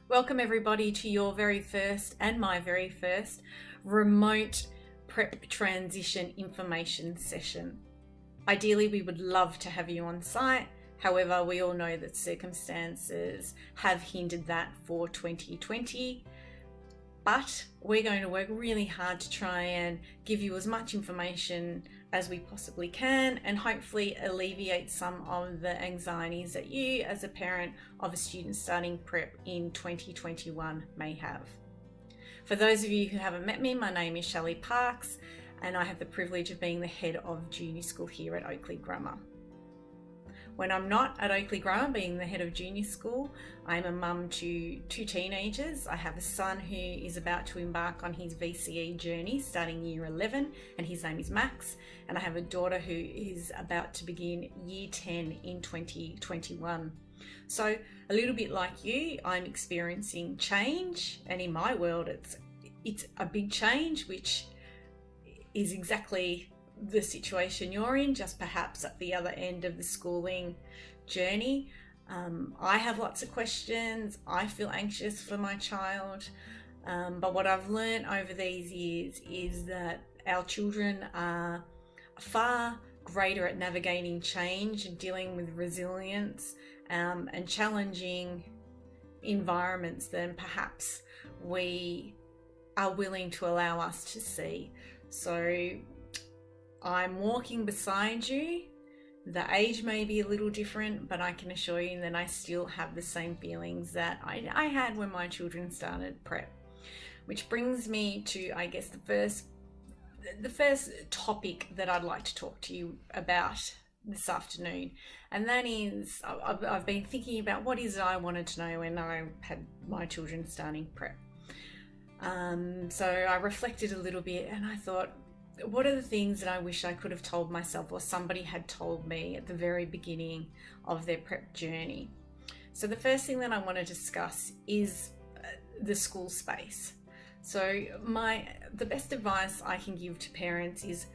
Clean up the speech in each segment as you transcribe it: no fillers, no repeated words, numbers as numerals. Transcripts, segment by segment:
Welcome everybody to your very first and my very first remote prep transition information session. Ideally, we would love to have you on site. However, we all know that circumstances have hindered that for 2020. But we're going to work really hard to try and give you as much information as we possibly can and hopefully alleviate some of the anxieties that you as a parent of a student starting prep in 2021 may have. For those of you who haven't met me, my name is Shelley Parks and I have the privilege of being the head of junior school here at Oakleigh Grammar. When I'm not at Oakleigh Grammar, being the head of junior school, I'm a mum to two teenagers. I have a son who is about to embark on his VCE journey starting year 11, and his name is Max. And I have a daughter who is about to begin year 10 in 2021. So a little bit like you, I'm experiencing change, and in my world, it's a big change, which is exactly the situation you're in, just perhaps at the other end of the schooling journey. I have lots of questions. I feel anxious for my child. But what I've learned over these years is that our children are far greater at navigating change and dealing with resilience and challenging environments than perhaps we are willing to allow us to see. So I'm walking beside you. The age may be a little different, but I can assure you that I still have the same feelings that I had when my children started prep. Which brings me to, I guess, the first topic that I'd like to talk to you about this afternoon. And that is, I've been thinking about what is it I wanted to know when I had my children starting prep. So I reflected a little bit and I thought, what are the things that I wish I could have told myself or somebody had told me at the very beginning of their prep journey? So the first thing that I want to discuss is the school space. So the best advice I can give to parents is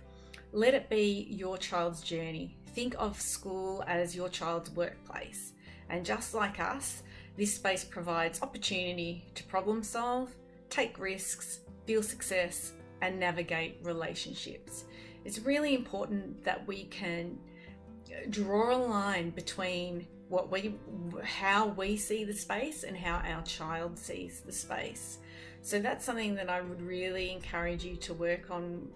let it be your child's journey. Think of school as your child's workplace. And just like us, this space provides opportunity to problem solve, take risks, feel success, and navigate relationships. It's really important that we can draw a line between how we see the space and how our child sees the space. So that's something that I would really encourage you to work on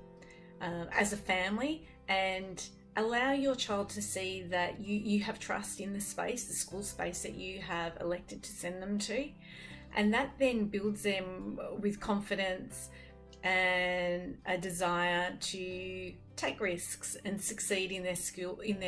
as a family, and allow your child to see that you have trust in the space, the school space that you have elected to send them to. And that then builds them with confidence and a desire to take risks and succeed in their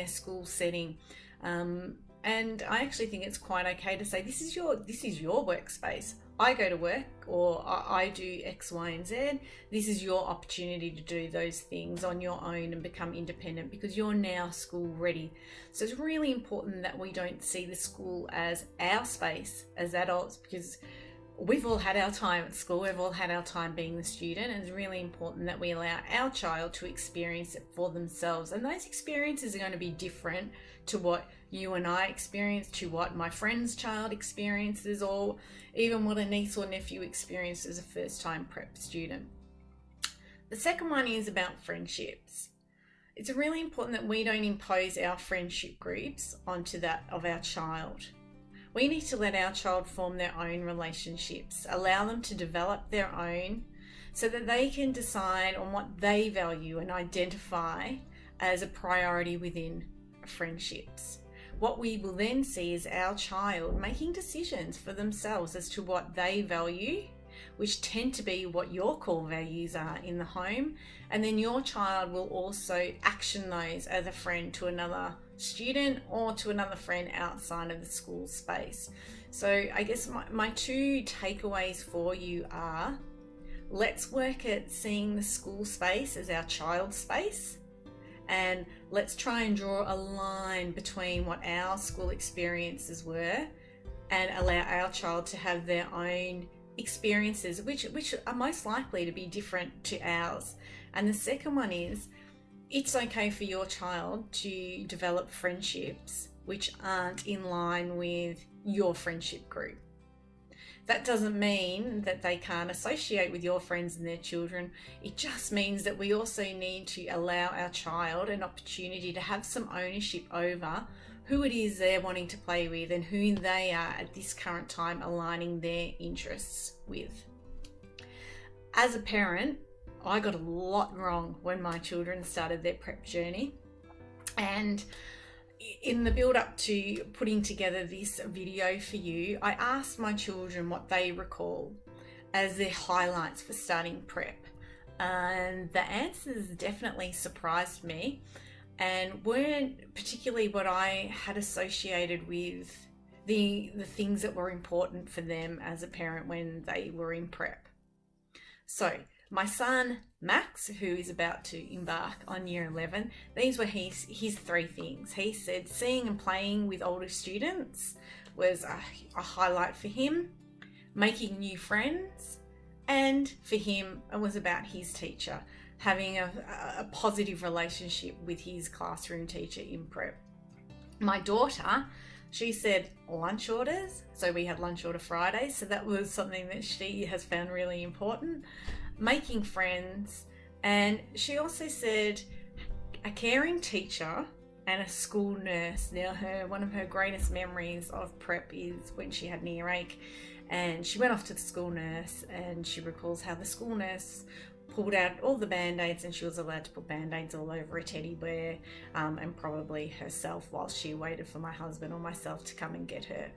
school setting. And I actually think it's quite okay to say, this is your workspace. I go to work, or I do X, Y, and Z. This is your opportunity to do those things on your own and become independent because you're now school ready. So it's really important that we don't see the school as our space as adults, because we've all had our time at school, we've all had our time being the student, and it's really important that we allow our child to experience it for themselves. And those experiences are going to be different to what you and I experience, to what my friend's child experiences, or even what a niece or nephew experienced as a first-time prep student. The second one is about friendships. It's really important that we don't impose our friendship groups onto that of our child. We need to let our child form their own relationships, allow them to develop their own so that they can decide on what they value and identify as a priority within friendships. What we will then see is our child making decisions for themselves as to what they value, which tend to be what your core values are in the home. And then your child will also action those as a friend to another student or to another friend outside of the school space. So I guess my two takeaways for you are, let's work at seeing the school space as our child's space, and let's try and draw a line between what our school experiences were and allow our child to have their own experiences, which are most likely to be different to ours. And the second one is, it's okay for your child to develop friendships which aren't in line with your friendship group. That doesn't mean that they can't associate with your friends and their children. It just means that we also need to allow our child an opportunity to have some ownership over who it is they're wanting to play with and who they are at this current time aligning their interests with. As a parent, I got a lot wrong when my children started their prep journey. And in the build up to putting together this video for you, I asked my children what they recall as their highlights for starting prep. And the answers definitely surprised me and weren't particularly what I had associated with the things that were important for them as a parent when they were in prep. So my son, Max, who is about to embark on year 11, these were his 3 things. He said seeing and playing with older students was a highlight for him, making new friends, and for him, it was about his teacher, having a positive relationship with his classroom teacher in prep. My daughter, she said lunch orders. So we had lunch order Fridays. So that was something that she has found really important. Making friends. And she also said a caring teacher and a school nurse. Now one of her greatest memories of prep is when she had an earache and she went off to the school nurse, and she recalls how the school nurse pulled out all the band-aids, and she was allowed to put band-aids all over a teddy bear and probably herself while she waited for my husband or myself to come and get her.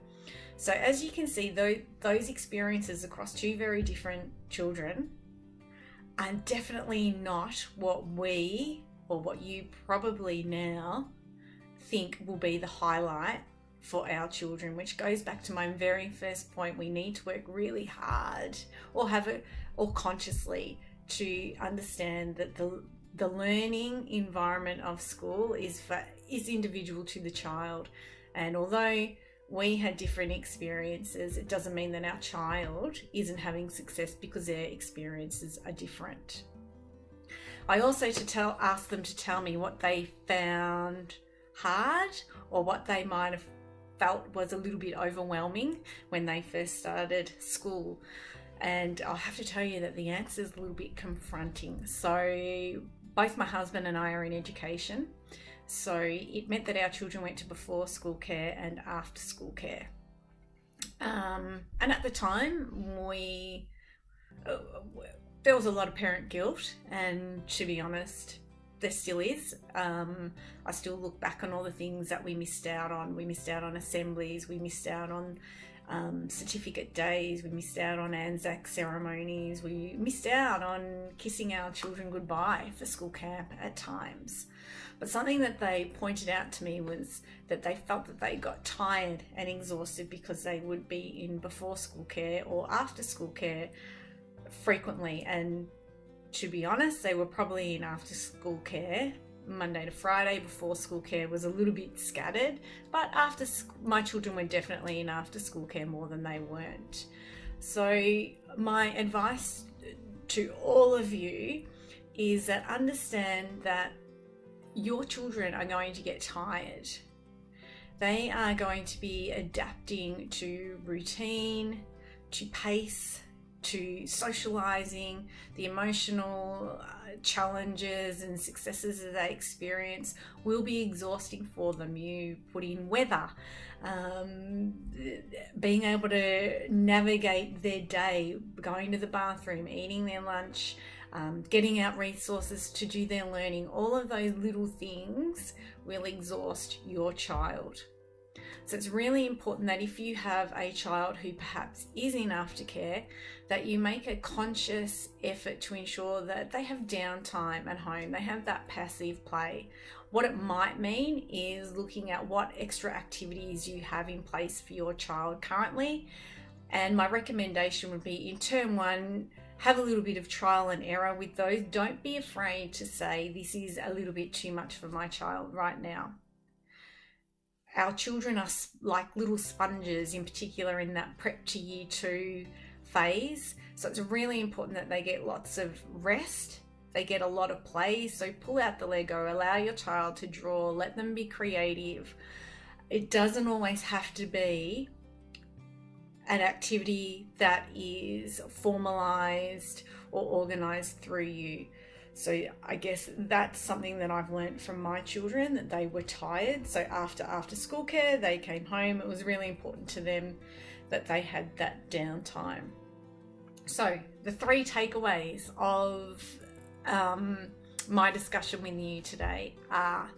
So as you can see, those experiences across 2 very different children are definitely not what we, or what you probably now think will be the highlight for our children, which goes back to my very first point. We need to work really hard or consciously to understand that the learning environment of school is individual to the child. And although we had different experiences, it doesn't mean that our child isn't having success because their experiences are different. I also asked them to tell me what they found hard or what they might have felt was a little bit overwhelming when they first started school. And I'll have to tell you that the answer is a little bit confronting. So both my husband and I are in education. So it meant that our children went to before school care and after school care. And at the time, there was a lot of parent guilt. And to be honest, there still is. I still look back on all the things that we missed out on. We missed out on assemblies. We missed out on certificate days. We missed out on Anzac ceremonies. We missed out on kissing our children goodbye for school camp at times. But something that they pointed out to me was that they felt that they got tired and exhausted because they would be in before school care or after school care frequently. And to be honest, they were probably in after school care Monday to Friday. Before school care was a little bit scattered, but my children were definitely in after school care more than they weren't. So my advice to all of you is that understand that your children are going to get tired. They are going to be adapting to routine, to pace, to socializing, the emotional challenges and successes that they experience will be exhausting for them. You put in weather, being able to navigate their day, going to the bathroom, eating their lunch, getting out resources to do their learning. All of those little things will exhaust your child. So it's really important that if you have a child who perhaps is in aftercare, that you make a conscious effort to ensure that they have downtime at home, they have that passive play. What it might mean is looking at what extra activities you have in place for your child currently. And my recommendation would be in term 1, have a little bit of trial and error with those. Don't be afraid to say, this is a little bit too much for my child right now. Our children are like little sponges, in particular in that prep to year 2 phase. So it's really important that they get lots of rest. They get a lot of play. So pull out the Lego, allow your child to draw, let them be creative. It doesn't always have to be an activity that is formalized or organized through you. So I guess that's something that I've learned from my children, that they were tired. So after school care, they came home. It was really important to them that they had that downtime. So the 3 takeaways of my discussion with you today are: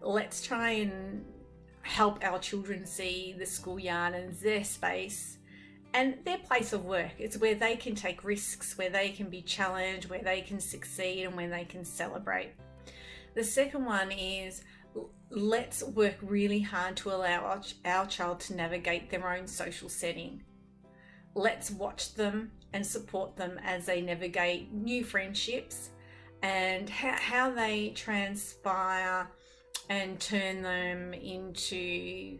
let's try and help our children see the schoolyard as their space and their place of work. It's where they can take risks, where they can be challenged, where they can succeed, and where they can celebrate. The second one is, let's work really hard to allow our child to navigate their own social setting. Let's watch them and support them as they navigate new friendships and how they transpire and turn them into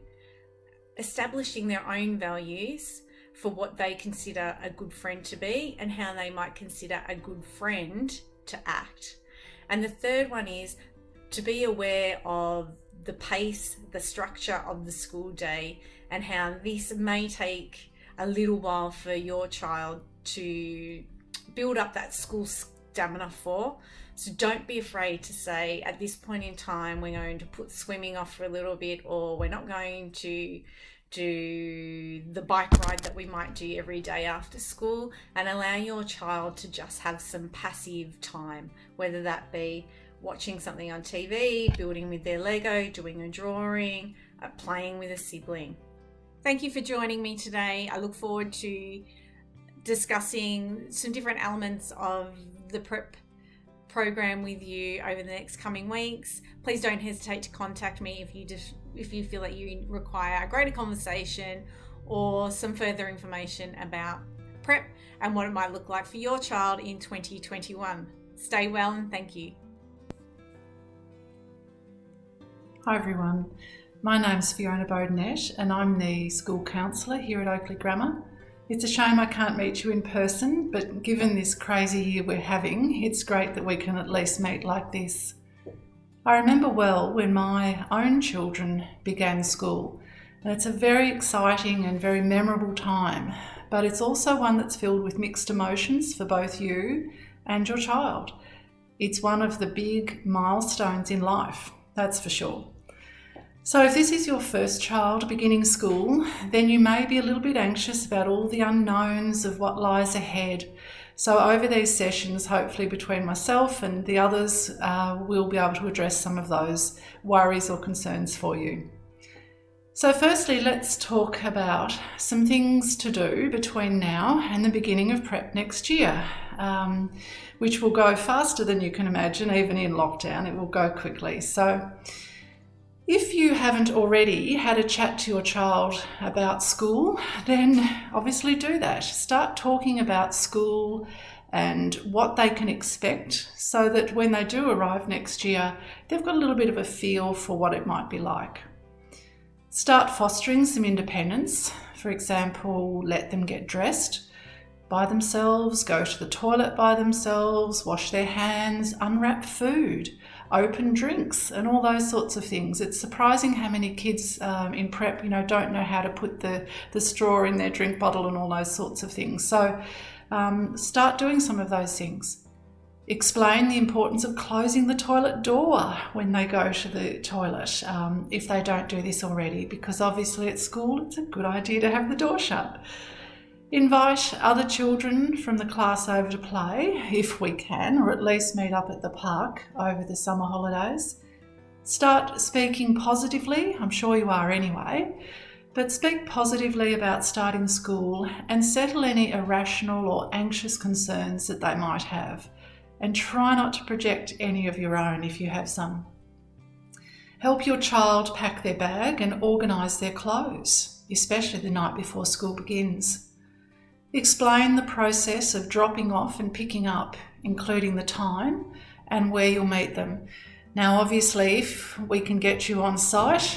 establishing their own values for what they consider a good friend to be and how they might consider a good friend to act. And the third one is to be aware of the pace, the structure of the school day, and how this may take a little while for your child to build up that school stamina for. So don't be afraid to say, at this point in time, we're going to put swimming off for a little bit, or we're not going to do the bike ride that we might do every day after school, and allow your child to just have some passive time, whether that be watching something on TV, building with their Lego, doing a drawing, playing with a sibling. Thank you for joining me today. I look forward to discussing some different elements of the prep program with you over the next coming weeks. Please don't hesitate to contact me if you feel that you require a greater conversation or some further information about prep and what it might look like for your child in 2021. Stay well and thank you. Hi everyone, my name's Fiona Bodenett and I'm the school counsellor here at Oakleigh Grammar. It's a shame I can't meet you in person, but given this crazy year we're having, it's great that we can at least meet like this. I remember well when my own children began school, and it's a very exciting and very memorable time, but it's also one that's filled with mixed emotions for both you and your child. It's one of the big milestones in life, that's for sure. So if this is your first child beginning school, then you may be a little bit anxious about all the unknowns of what lies ahead. So over these sessions, hopefully between myself and the others, we'll be able to address some of those worries or concerns for you. So firstly, let's talk about some things to do between now and the beginning of prep next year, which will go faster than you can imagine. Even in lockdown, it will go quickly. So if you haven't already had a chat to your child about school, then obviously do that. Start talking about school and what they can expect so that when they do arrive next year, they've got a little bit of a feel for what it might be like. Start fostering some independence. For example, let them get dressed by themselves, go to the toilet by themselves, wash their hands, unwrap food, open drinks and all those sorts of things. It's surprising how many kids in prep, don't know how to put the straw in their drink bottle and all those sorts of things. So start doing some of those things. Explain the importance of closing the toilet door when they go to the toilet, if they don't do this already, because obviously at school it's a good idea to have the door shut. Invite other children from the class over to play, if we can, or at least meet up at the park over the summer holidays. Start speaking positively, I'm sure you are anyway, but speak positively about starting school and settle any irrational or anxious concerns that they might have. And try not to project any of your own if you have some. Help your child pack their bag and organise their clothes, especially the night before school begins. Explain the process of dropping off and picking up, including the time and where you'll meet them. Now, obviously, if we can get you on site,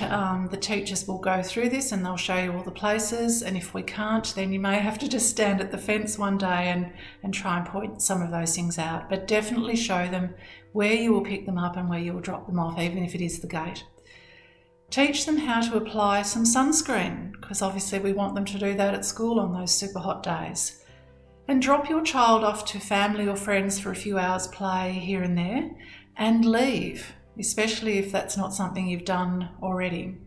the teachers will go through this and they'll show you all the places. And if we can't, then you may have to just stand at the fence one day and try and point some of those things out. But definitely show them where you will pick them up and where you will drop them off, even if it is the gate. Teach them how to apply some sunscreen, because obviously we want them to do that at school on those super hot days. And drop your child off to family or friends for a few hours play here and there and leave, especially if that's not something you've done already.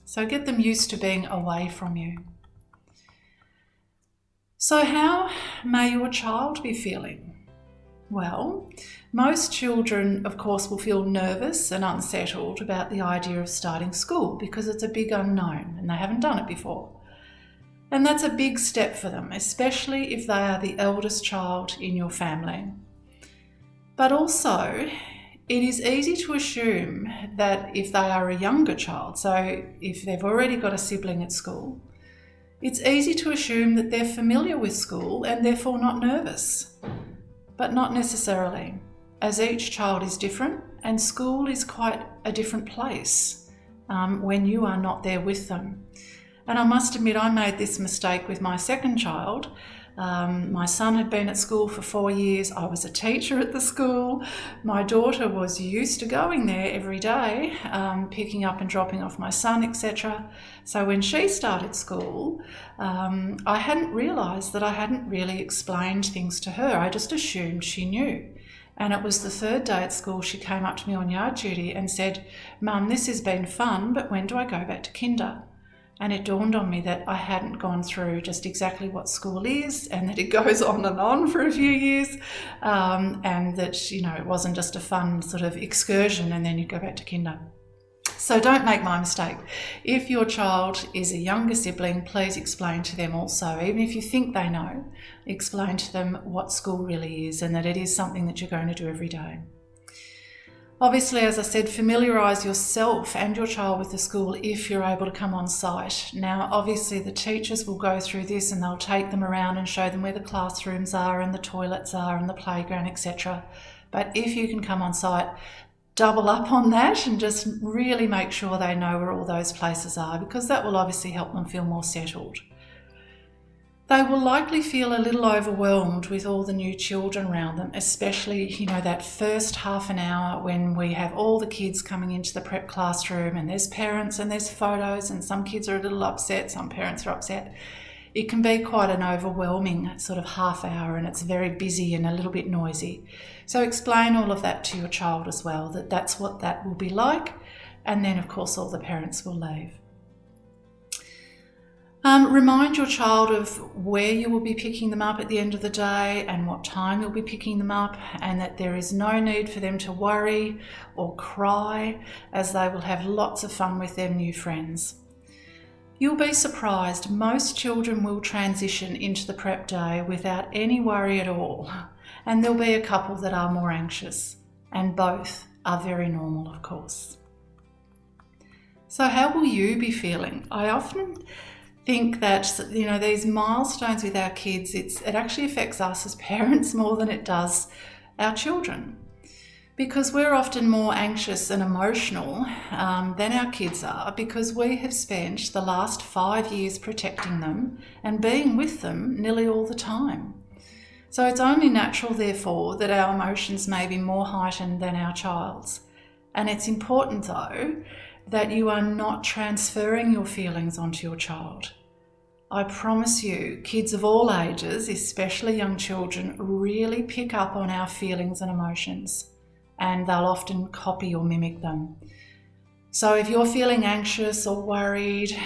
So get them used to being away from you. So how may your child be feeling? Well, most children, of course, will feel nervous and unsettled about the idea of starting school because it's a big unknown and they haven't done it before. And that's a big step for them, especially if they are the eldest child in your family. But also, it is easy to assume that if they are a younger child, so if they've already got a sibling at school, it's easy to assume that they're familiar with school and therefore not nervous. But not necessarily, as each child is different and school is quite a different place when you are not there with them. And I must admit, I made this mistake with my second child. My son had been at school for 4 years. I was a teacher at the school. My daughter was used to going there every day, picking up and dropping off my son, etc. So when she started school, I hadn't realised that I hadn't really explained things to her. I just assumed she knew. And it was the third day at school she came up to me on yard duty and said, "Mum, this has been fun, but when do I go back to kinder?" And it dawned on me that I hadn't gone through just exactly what school is and that it goes on for a few years and that, it wasn't just a fun sort of excursion and then you go back to kinder. So don't make my mistake. If your child is a younger sibling, please explain to them also, even if you think they know, explain to them what school really is and that it is something that you're going to do every day. Obviously, as I said, familiarise yourself and your child with the school if you're able to come on site. Now, obviously, the teachers will go through this and they'll take them around and show them where the classrooms are and the toilets are and the playground, etc. But if you can come on site, double up on that and just really make sure they know where all those places are, because that will obviously help them feel more settled. They will likely feel a little overwhelmed with all the new children around them, especially, that first half an hour when we have all the kids coming into the prep classroom and there's parents and there's photos and some kids are a little upset, some parents are upset. It can be quite an overwhelming sort of half hour and it's very busy and a little bit noisy. So explain all of that to your child as well, that that's what that will be like. And then, of course, all the parents will leave. Remind your child of where you will be picking them up at the end of the day and what time you'll be picking them up, and that there is no need for them to worry or cry, as they will have lots of fun with their new friends. You'll be surprised, most children will transition into the prep day without any worry at all, and there'll be a couple that are more anxious, and both are very normal, of course. So how will you be feeling? I often think that, these milestones with our kids, it actually affects us as parents more than it does our children, because we're often more anxious and emotional than our kids are, because we have spent the last 5 years protecting them and being with them nearly all the time. So it's only natural, therefore, that our emotions may be more heightened than our child's. And it's important, though, that you are not transferring your feelings onto your child. I promise you, kids of all ages, especially young children, really pick up on our feelings and emotions, and they'll often copy or mimic them. So if you're feeling anxious or worried,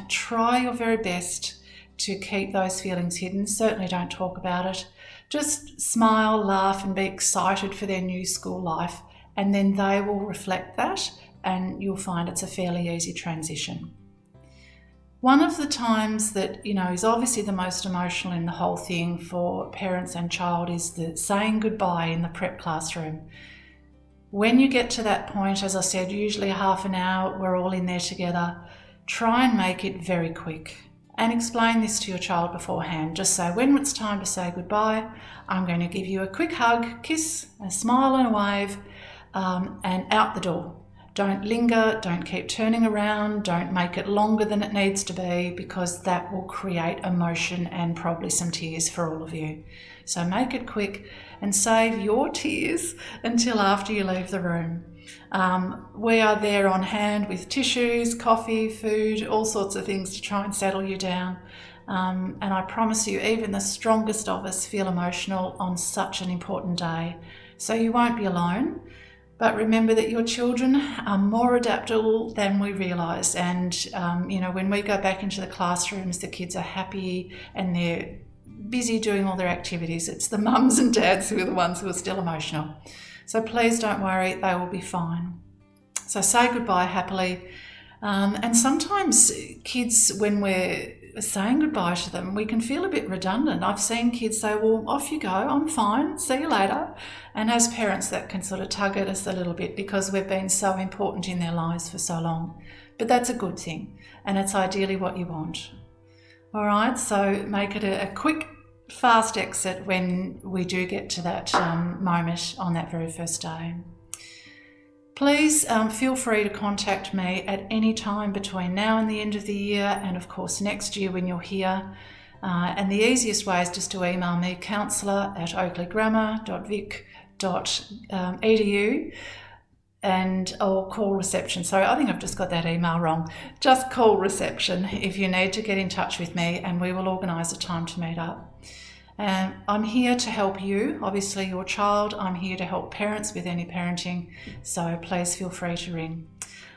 try your very best to keep those feelings hidden. Certainly don't talk about it. Just smile, laugh, and be excited for their new school life, and then they will reflect that, and you'll find it's a fairly easy transition. One of the times that, is obviously the most emotional in the whole thing for parents and child is the saying goodbye in the prep classroom. When you get to that point, as I said, usually half an hour, we're all in there together, try and make it very quick and explain this to your child beforehand. Just say, when it's time to say goodbye, I'm going to give you a quick hug, kiss, a smile and a wave, and out the door. Don't linger, don't keep turning around, don't make it longer than it needs to be, because that will create emotion and probably some tears for all of you. So make it quick and save your tears until after you leave the room. We are there on hand with tissues, coffee, food, all sorts of things to try and settle you down. And I promise you, even the strongest of us feel emotional on such an important day. So you won't be alone. But remember that your children are more adaptable than we realise. And, when we go back into the classrooms, the kids are happy and they're busy doing all their activities. It's the mums and dads who are the ones who are still emotional. So please don't worry, they will be fine. So say goodbye happily. And sometimes kids, when we're saying goodbye to them, we can feel a bit redundant. I've seen kids say, well, off you go, I'm fine, see you later. And as parents, that can sort of tug at us a little bit because we've been so important in their lives for so long. But that's a good thing, and it's ideally what you want. All right, so make it a quick, fast exit when we do get to that moment on that very first day. Please feel free to contact me at any time between now and the end of the year, and of course next year when you're here. And the easiest way is just to email me, counsellor@oakleighgrammar.vic.edu, or call reception. Sorry, I think I've just got that email wrong. Just call reception if you need to get in touch with me, and we will organise a time to meet up. I'm here to help you, obviously your child. I'm here to help parents with any parenting, so please feel free to ring.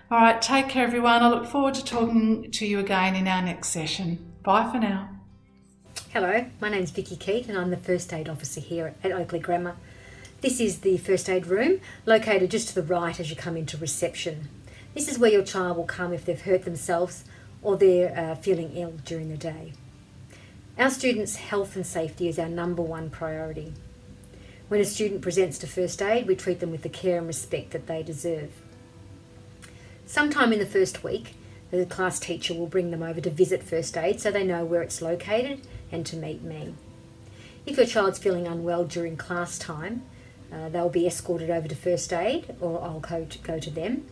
All right, take care everyone. I look forward to talking to you again in our next session. Bye for now. Hello, my name's Vicky Keat and I'm the First Aid Officer here at Oakleigh Grammar. This is the First Aid room, located just to the right as you come into reception. This is where your child will come if they've hurt themselves or they're feeling ill during the day. Our students' health and safety is our number one priority. When a student presents to First Aid, we treat them with the care and respect that they deserve. Sometime in the first week, the class teacher will bring them over to visit First Aid so they know where it's located and to meet me. If your child's feeling unwell during class time, they'll be escorted over to First Aid, or I'll go to them.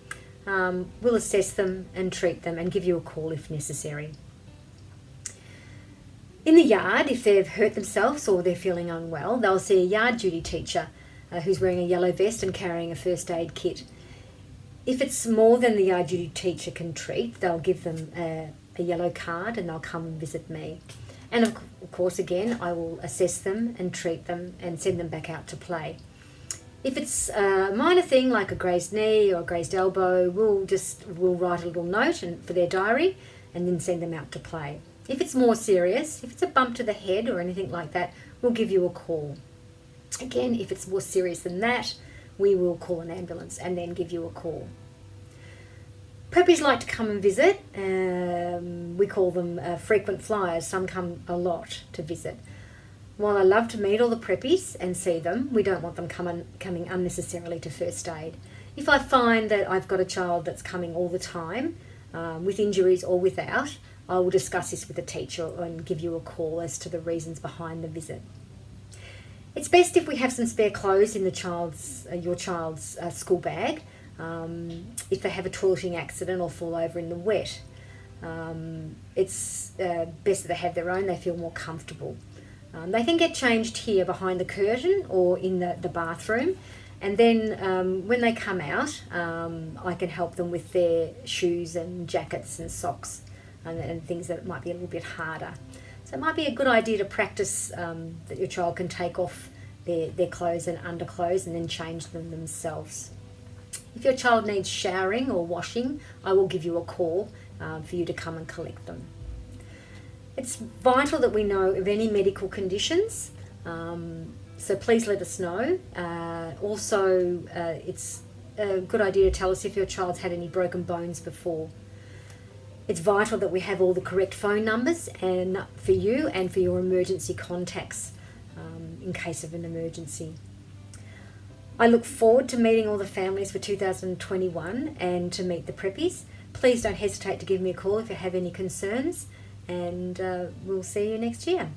We'll assess them and treat them and give you a call if necessary. In the yard, if they've hurt themselves or they're feeling unwell, they'll see a yard duty teacher who's wearing a yellow vest and carrying a first aid kit. If it's more than the yard duty teacher can treat, they'll give them a yellow card and they'll come and visit me. And of course, again, I will assess them and treat them and send them back out to play. If it's a minor thing like a grazed knee or a grazed elbow, we'll write a little note for their diary and then send them out to play. If it's more serious, if it's a bump to the head or anything like that, we'll give you a call. Again, if it's more serious than that, we will call an ambulance and then give you a call. Preppies like to come and visit. We call them frequent flyers. Some come a lot to visit. While I love to meet all the preppies and see them, we don't want them coming unnecessarily to First Aid. If I find that I've got a child that's coming all the time, with injuries or without, I will discuss this with the teacher and give you a call as to the reasons behind the visit. It's best if we have some spare clothes in your child's school bag, if they have a toileting accident or fall over in the wet. It's best that they have their own, they feel more comfortable. They can get changed here behind the curtain or in the bathroom, and then when they come out, I can help them with their shoes and jackets and socks and things that might be a little bit harder. So it might be a good idea to practice that your child can take off their clothes and underclothes and then change them themselves. If your child needs showering or washing, I will give you a call for you to come and collect them. It's vital that we know of any medical conditions, so please let us know. Also, it's a good idea to tell us if your child's had any broken bones before. It's vital that we have all the correct phone numbers and for you and for your emergency contacts in case of an emergency. I look forward to meeting all the families for 2021 and to meet the preppies. Please don't hesitate to give me a call if you have any concerns, and we'll see you next year.